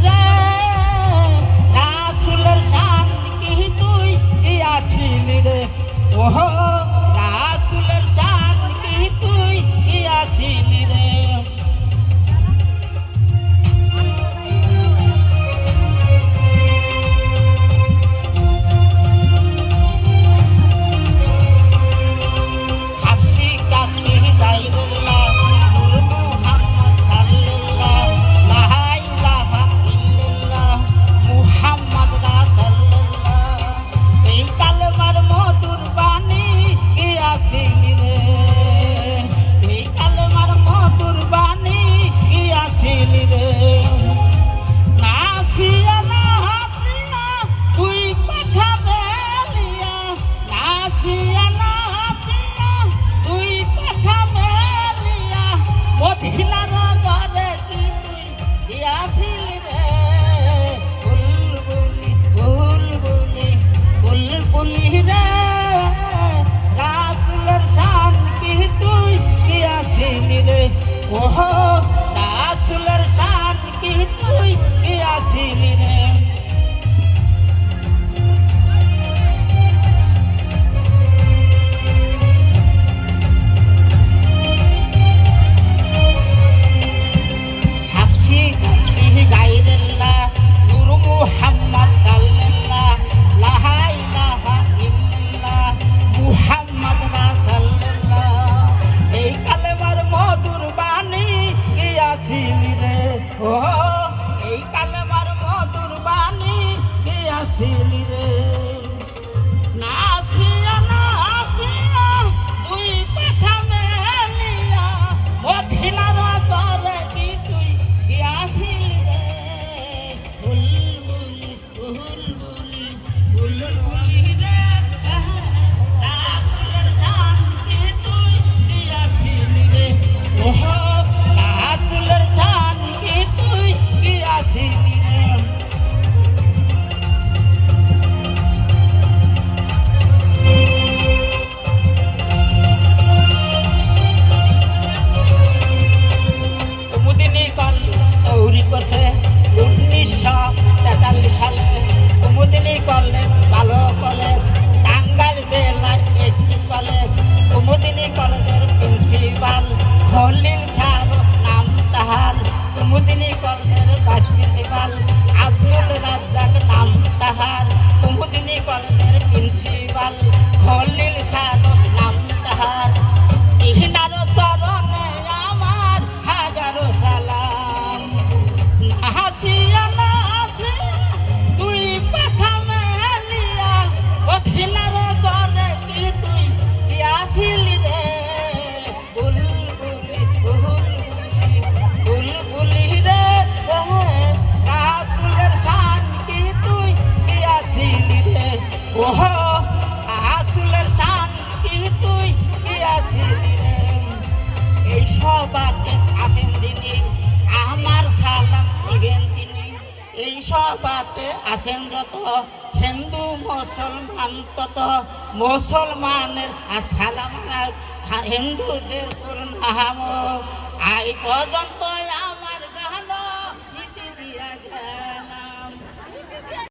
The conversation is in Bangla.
রে রাসূলের শান কি তুই আছিলি রে ওহো রাসূলের শান কি তুই আছিলি রে ওহো রাসূলের শান কি তুই আসিলি রে হাফসি হাফসি গায়রুল্লাহ নূর মুহাম্মদ সাল্লাল্লাহ লা ইলাহা ইল্লাল্লাহ মুহাম্মদ রাসূলুল্লাহ এই কালেমার মধুর বাণী কি আসিলি রে ও এই কালেমার মধুর বাণী কি আসিলি রে নাসিয়া নাসিয়া তুই পাখা মেলিয়া মদিনার তরে কি তুই কি আসিলি রে বুলবুলি বুলবুলি বুলবুলি রে রাসূলের শান কি তুই কি আসিলি রে ওহো রাসূলের শান কি তুই কি আসিলি রে কুমুদিনী কলেজ তৈরি করছে 1943 সালে কুমুদিনী কলেজ ভালো কলেজ টাঙ্গাইল জেলায় একটি কলেজ কুমুদিনী কলেজের প্রিন্সিপাল খলিল স্যার নাম তাহার কুমুদিনী কলেজের ভাইস প্রিন্সিপাল আব্দুল রাজ্জাক নাম তাহার কুমুদিনী কলেজের প্রিন্সিপাল খলিল স্যার নাম তাহার ইহনার চরণে আমার হাজারো সালাম নাসিয়া নাসিয়া তুই পাখা মেলিয়া কঠিনার গরে কি তুই কি আসিলি রে বুলবুলি বুলবুলি বুলবুলি রে রাসূলের শান কি তুই কি আসিলি রে ওহো রাসূলের শান কি তুই কি আসিলি রে এই সবাকে আছেন যিনি আমার সালাম দিবেন তিনি এই সবাতে আছেন যত হিন্দু মুসলমান তত মুসলমানের সালাম হিন্দুদের করুন এই পর্যন্ত